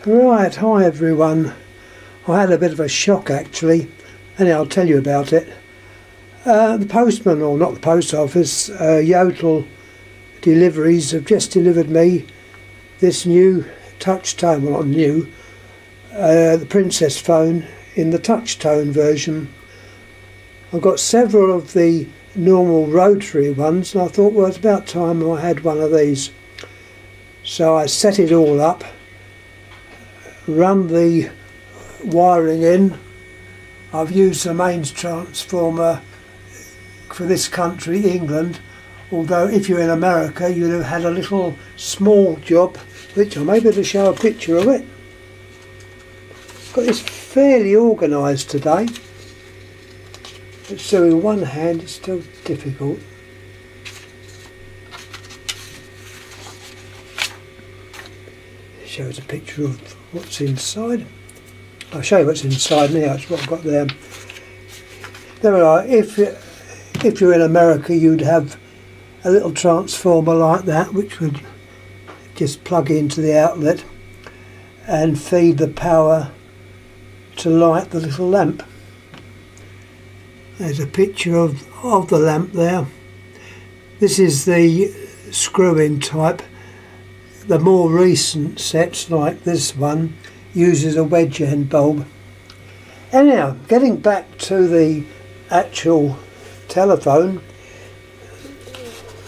Right, hi everyone. I had a bit of a shock actually, and I'll tell you about it. The postman, or not the post office, Yodel Deliveries have just delivered me this new touch tone, well not new, the Princess phone in the touch tone version. I've got several of the normal rotary ones and I thought, well, it's about time I had one of these. So I set it all up, run the wiring in. I've used the mains transformer for this country, England, although if you're in America you'd have had a little small job, which I may be able to show a picture of it. Got this fairly organised today, but so in one hand it's still difficult. It shows a picture of what's inside. I'll show you what's inside now. It's what I've got there. There we are. If you're in America, you'd have a little transformer like that, which would just plug into the outlet and feed the power to light the little lamp. There's a picture of the lamp there. This is the screw-in type. The more recent sets, like this one, uses a wedge end bulb. Anyhow, getting back to the actual telephone,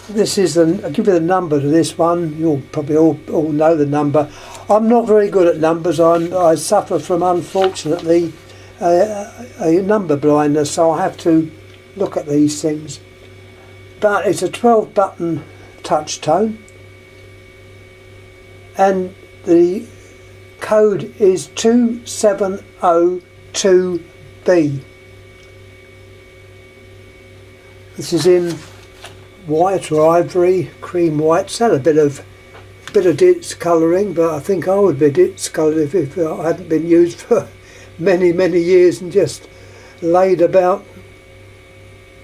this is I'll give you the number to this one. You'll probably all know the number. I'm not very good at numbers. I suffer from, unfortunately, a number blindness, so I have to look at these things. But it's a 12-button touch tone, and the code is 2702B. This is in white or ivory, cream white. It's had a bit of ditz colouring, but I think I would be ditz coloured if it hadn't been used for many years and just laid about.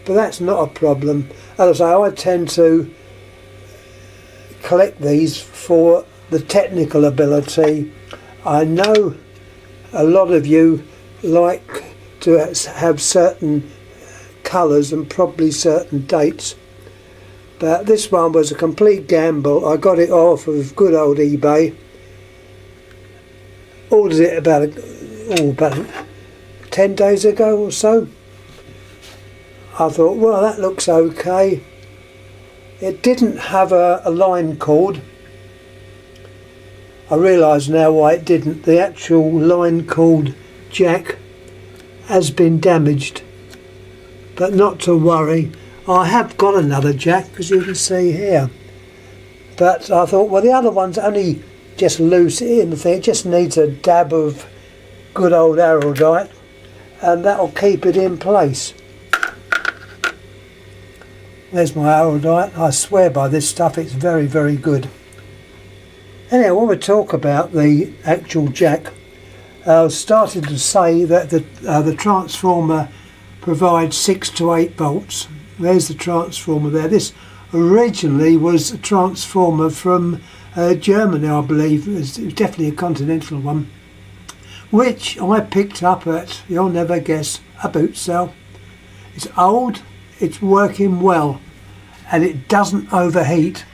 But that's not a problem. As I say, I tend to collect these for the technical ability. I know a lot of you like to have certain colours and probably certain dates, but this one was a complete gamble. I got it off of good old eBay. Ordered it about 10 days ago or so. I thought, well, that looks okay. It didn't have a line cord. I realise now why it didn't. The actual line cord jack has been damaged, but not to worry. I have got another jack, as you can see here, but I thought, well, the other one's only just loose in the thing. It just needs a dab of good old Araldite and that'll keep it in place. There's my Araldite. I swear by this stuff, it's very good. Anyhow, when we talk about the actual jack, I started to say that the transformer provides 6 to 8 volts. There's the transformer there. This originally was a transformer from Germany, I believe. It was definitely a continental one, which I picked up at, you'll never guess, a boot sale. It's old, it's working well, and it doesn't overheat.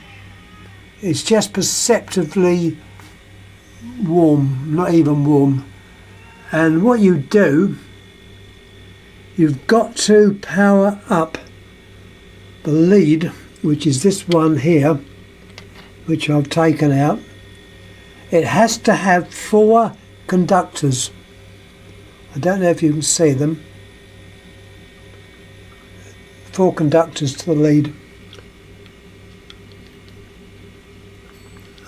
It's just perceptibly warm, not even warm. And what you do, you've got to power up the lead, which is this one here, which I've taken out. It has to have 4 conductors. I don't know if you can see them. 4 conductors to the lead.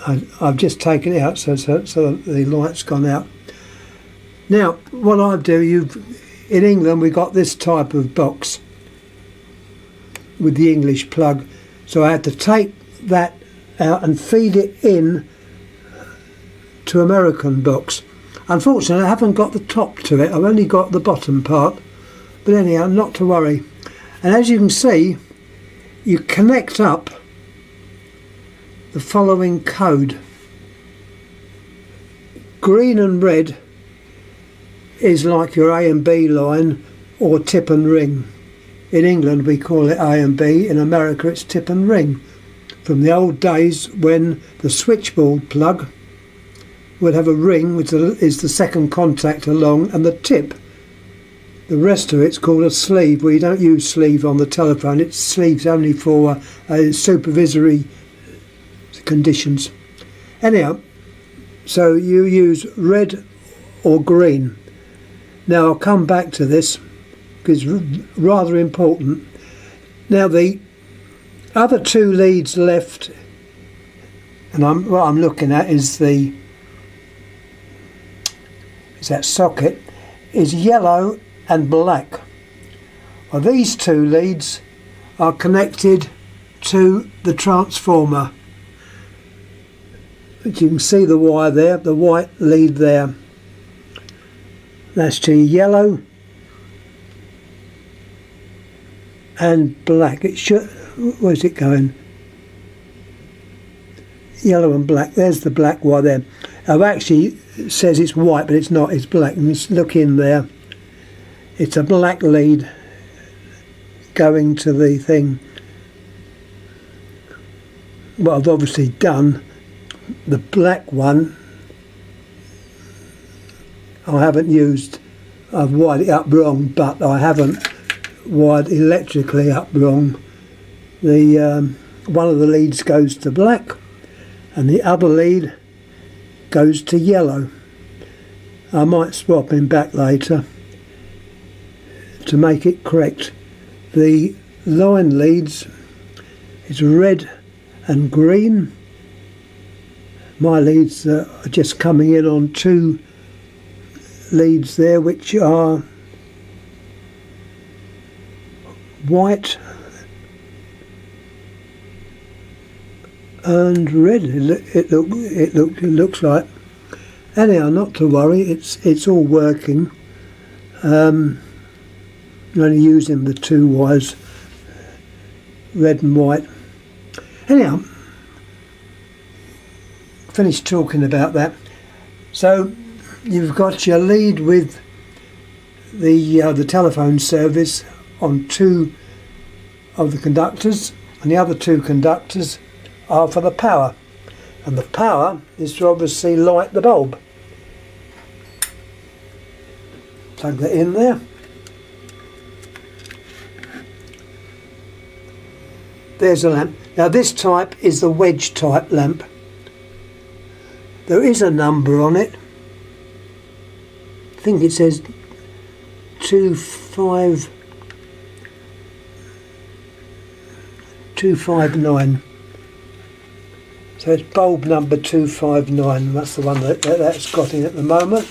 I've just taken it out so the light's gone out. Now, what I do, in England we got this type of box with the English plug, so I had to take that out and feed it in to American box. Unfortunately, I haven't got the top to it. I've only got the bottom part, but anyhow, not to worry. And as you can see, you connect up the following code. green and red is like your A and B line or tip and ring. In England we call it A and B, in America it's tip and ring. From the old days when the switchboard plug would have a ring, which is the second contact along, and the tip. The rest of it's called a sleeve. We don't use sleeve on the telephone. It's sleeves only for supervisory conditions. Anyhow, so you use red or green. Now I'll come back to this because it's rather important. Now the other two leads left, and what I'm looking at is that socket, is yellow and black. Well, these two leads are connected to the transformer. But you can see the wire there, the white lead there. That's to yellow and black. It should, where's it going? Yellow and black. There's the black wire there. Actually it says it's white, but it's not, it's black. And just look in there. It's a black lead going to the thing. What I've obviously done, the black one I haven't used. I've wired it up wrong, but I haven't wired electrically up wrong. The one of the leads goes to black and the other lead goes to yellow. I might swap him back later to make it correct. The line leads is red and green. My leads are just coming in on two leads there, which are white and red. It looks like. Anyhow, not to worry. It's all working. I'm only using the two wires, red and white. Anyhow, finished talking about that. So you've got your lead with the telephone service on two of the conductors, and the other two conductors are for the power, and the power is to obviously light the bulb. Plug that in there. There's a lamp. Now this type is the wedge type lamp. There is a number on it. I think it says 259. So it's bulb number 259. That's the one that's got in at the moment.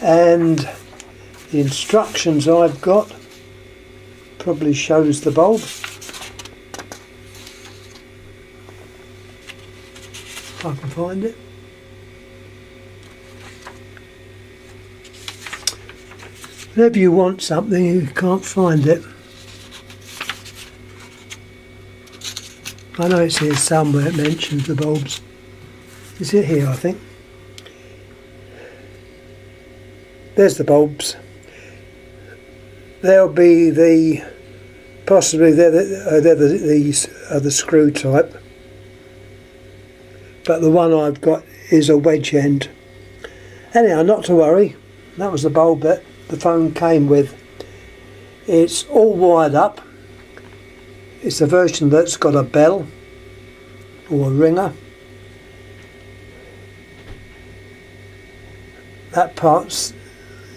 And the instructions I've got probably shows the bulb. If I can find it. Whenever you want something, you can't find it. I know it's here somewhere. It mentions the bulbs. Is it here? I think. There's the bulbs. There'll be possibly they're the screw type. But the one I've got is a wedge end. Anyhow, not to worry. That was the bulb that the phone came with. It's all wired up. It's a version that's got a bell or a ringer. That part's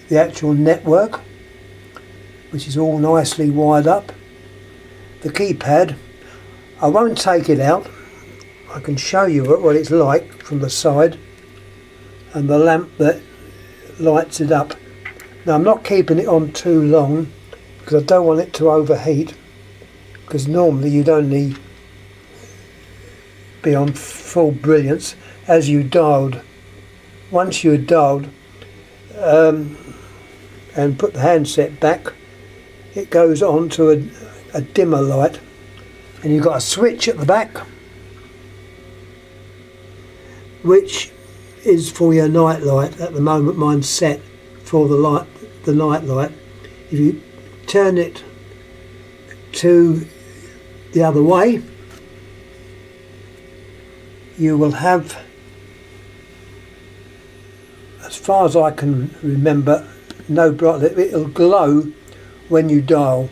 the actual network, which is all nicely wired up. The keypad, I won't take it out. I can show you what it's like from the side, and the lamp that lights it up. Now I'm not keeping it on too long because I don't want it to overheat, because normally you'd only be on full brilliance as you dialed. Once you dialed and put the handset back, it goes on to a dimmer light, and you've got a switch at the back which is for your night light. At the moment mine's set for the night light. If you turn it to the other way, you will have, as far as I can remember, no bright. It'll glow when you dial.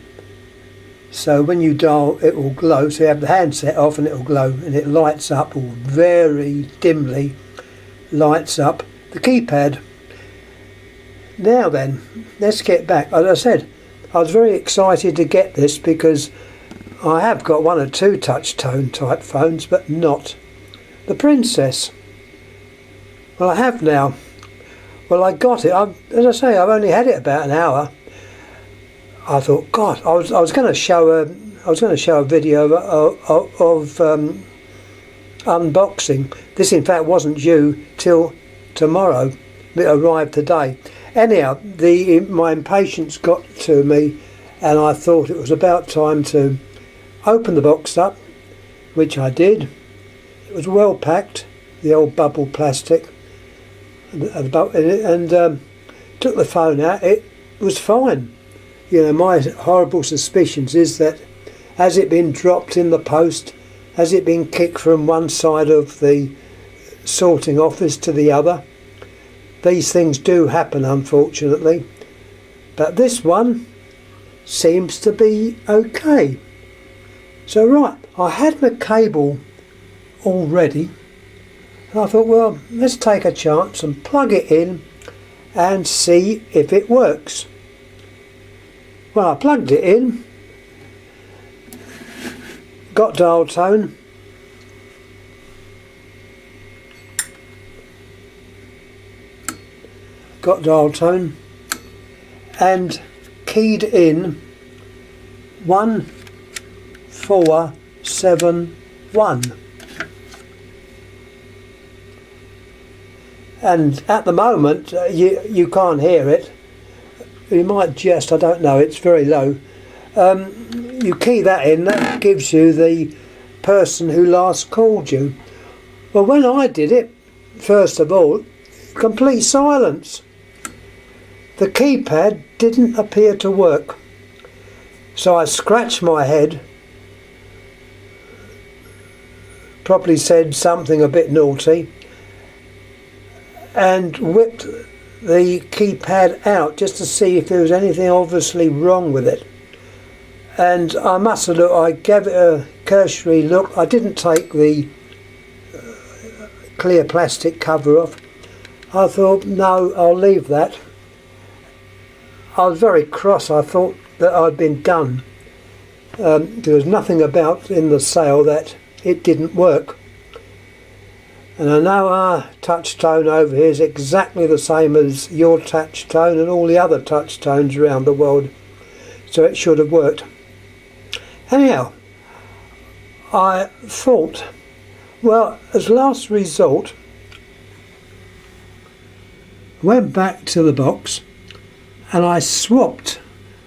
So when you dial, it will glow. So you have the handset off and it will glow, and it lights up, or very dimly lights up the keypad. Now then, let's get back. As I said, I was very excited to get this because I have got one or two touch tone type phones, but not the Princess. Well, I have now. Well, I got it. As I say, I've only had it about an hour. I thought, God, I was going to show a video of unboxing. This, in fact, wasn't due till tomorrow. It arrived today. Anyhow, my impatience got to me, and I thought it was about time to open the box up, which I did. It was well packed, the old bubble plastic, and took the phone out. It was fine. You know, my horrible suspicions is that has it been dropped in the post, has it been kicked from one side of the sorting office to the other? These things do happen, unfortunately, but this one seems to be okay. So right, I had my cable all ready, and I thought, well, let's take a chance and plug it in and see if it works. Well, I plugged it in, got dial tone, and keyed in 1471. And at the moment, you can't hear it. You might just, I don't know, it's very low. You key that in, that gives you the person who last called you. Well, when I did it, first of all, complete silence. The keypad didn't appear to work. So I scratched my head, probably said something a bit naughty, and whipped the keypad out just to see if there was anything obviously wrong with it. And I must have looked, I gave it a cursory look. I didn't take the clear plastic cover off. I thought, no, I'll leave that. I was very cross. I thought that I'd been done. There was nothing about in the sale that it didn't work. And I know our touch tone over here is exactly the same as your touch tone and all the other touch tones around the world, so it should have worked. Anyhow, I thought, well, as last resort, went back to the box and I swapped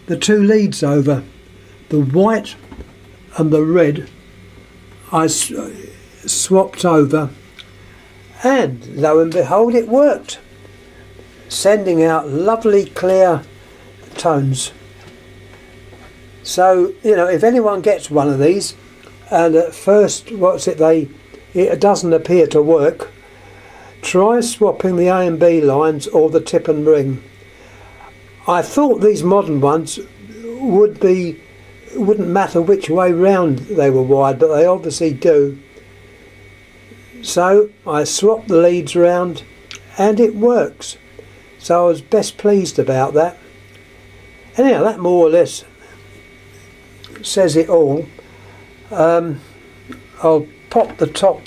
the two leads over, the white and the red. I swapped over, and lo and behold, it worked, sending out lovely clear tones. So, you know, if anyone gets one of these and at first it doesn't appear to work, try swapping the A and B lines or the tip and ring. I thought these modern ones wouldn't matter which way round they were wired, but they obviously do. So I swapped the leads round and it works. So I was best pleased about that. Anyhow, that more or less says it all. I'll pop the top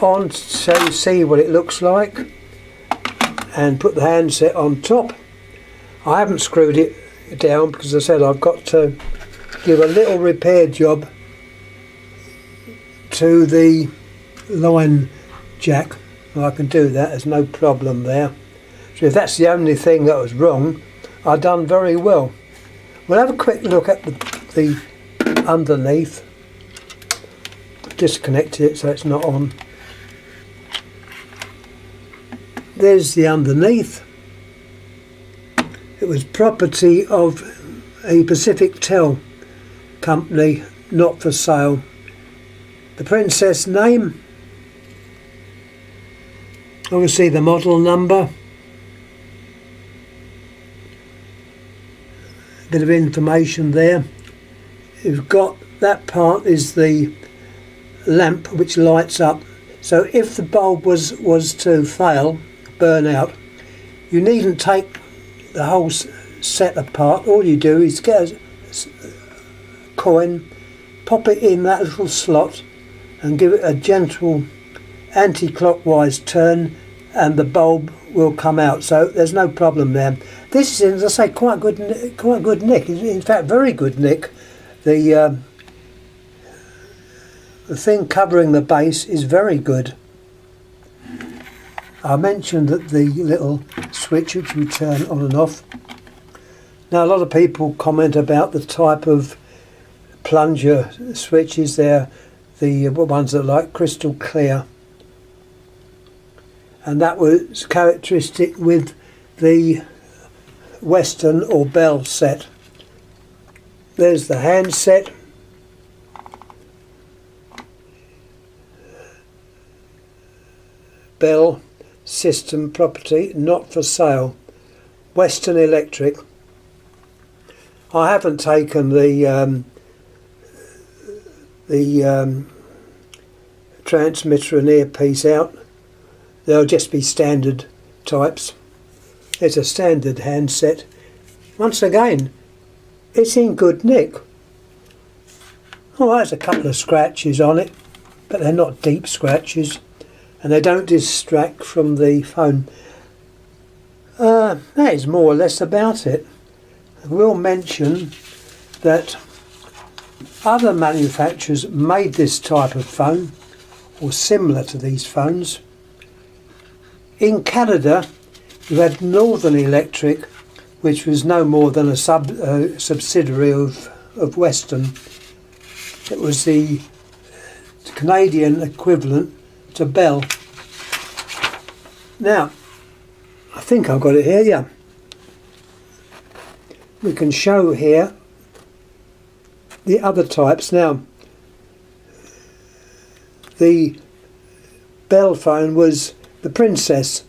on so you see what it looks like and put the handset on top. I haven't screwed it down because I said I've got to give a little repair job to the line jack. Well, I can do that, there's no problem there. So if that's the only thing that was wrong, I've done very well. We'll have a quick look at the underneath. Disconnect it so it's not on. there's the underneath. It was property of a Pacific Tel company, not for sale. The Princess name, obviously the model number, a bit of information there. You've got that part is the lamp which lights up. So if the bulb was to fail, burn out, you needn't take the whole set apart. All you do is get a coin, pop it in that little slot and give it a gentle anti-clockwise turn and the bulb will come out. So there's no problem there. This is, as I say, quite good nick. In fact, very good nick. The thing covering the base is very good. I mentioned that the little switch which we turn on and off. Now a lot of people comment about the type of plunger switches. They're the ones that are like crystal clear, and that was characteristic with the Western or Bell set. There's the handset. Bell system property, not for sale. Western Electric. I haven't taken the transmitter and earpiece out. They'll just be standard types. It's a standard handset. Once again, it's in good nick. Oh, there's a couple of scratches on it, but they're not deep scratches, and they don't distract from the phone. That is more or less about it. I will mention that other manufacturers made this type of phone, or similar to these phones. In Canada, you had Northern Electric, which was no more than a subsidiary of Western. It was the Canadian equivalent to Bell. Now, I think I've got it here, yeah. We can show here the other types. Now, the Bell phone was the Princess,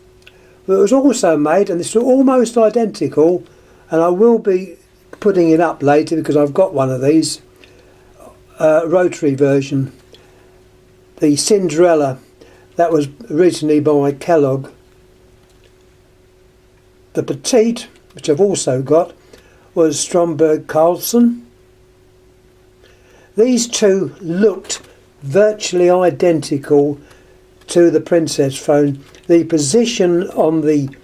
but it was also made, and this was almost identical, and I will be putting it up later because I've got one of these, rotary version. The Cinderella, that was originally by Kellogg. The Petite, which I've also got, was Stromberg Carlson. These two looked virtually identical to the Princess phone. The position on the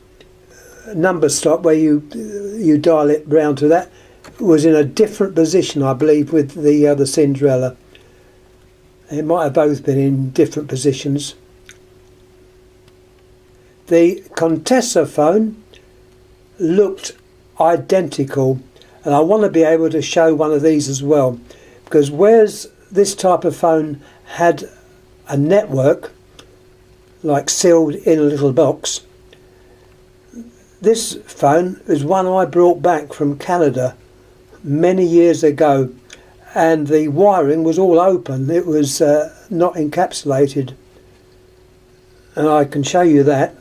number stop where you dial it round to that was in a different position, I believe, with the other Cinderella. It might have both been in different positions. The Contessa phone looked identical, and I want to be able to show one of these as well, because whereas this type of phone had a network like sealed in a little box, this phone is one I brought back from Canada many years ago, and the wiring was all open. It was not encapsulated, and I can show you that.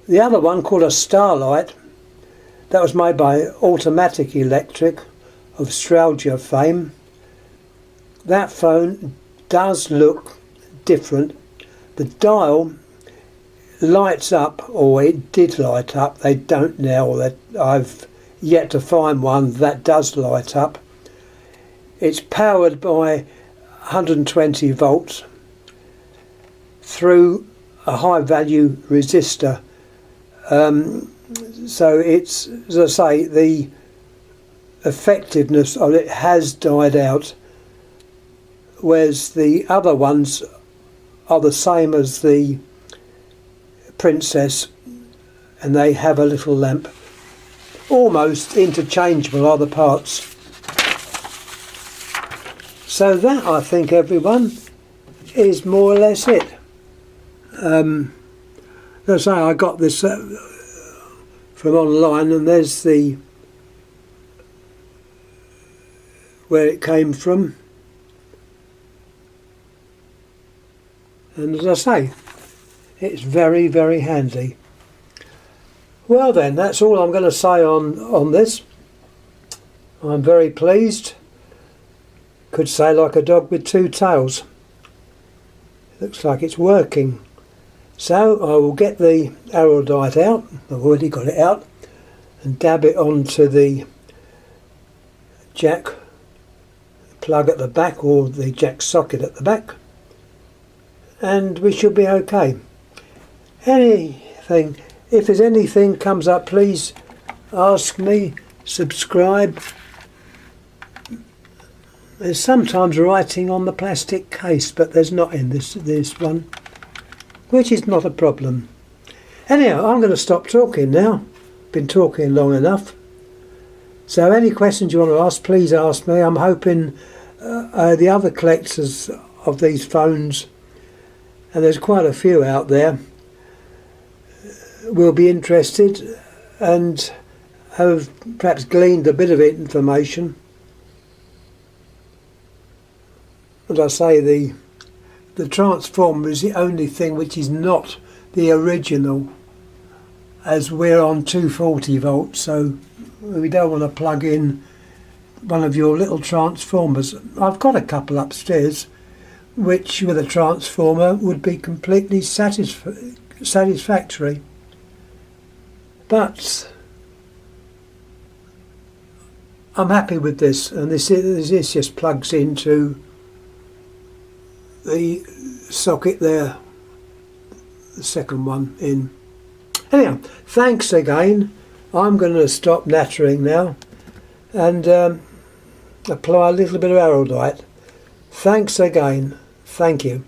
The other one, called a Starlight, that was made by Automatic Electric of Stralgia fame. That phone does look different. The dial lights up, or it did light up. They don't now. That I've yet to find one that does light up. It's powered by 120 volts through a high value resistor. So it's, as I say, the effectiveness of it has died out, whereas the other ones are the same as the Princess, and they have a little lamp. Almost interchangeable are the parts. So that, I think, everyone, is more or less it. as I say, I got this from online, and there's the where it came from. And as I say, it's very, very handy. Well then, that's all I'm going to say on this. I'm very pleased. Could say like a dog with two tails. Looks like it's working. So I will get the Araldite out. I've already got it out. And dab it onto the jack plug at the back, or the jack socket at the back. And we should be okay. If there's anything comes up, please ask me, subscribe. There's sometimes writing on the plastic case, but there's not in this one, which is not a problem. Anyhow, I'm going to stop talking now. Been talking long enough. So any questions you want to ask, please ask me. I'm hoping the other collectors of these phones, and there's quite a few out there, will be interested and have perhaps gleaned a bit of information. As I say, the transformer is the only thing which is not the original, as we're on 240 volts, so we don't want to plug in one of your little transformers. I've got a couple upstairs which with a transformer would be completely satisfactory, but I'm happy with this, and this just plugs into the socket there, the second one in. Anyhow, thanks again. I'm going to stop nattering now and apply a little bit of Araldite. Thanks again. Thank you.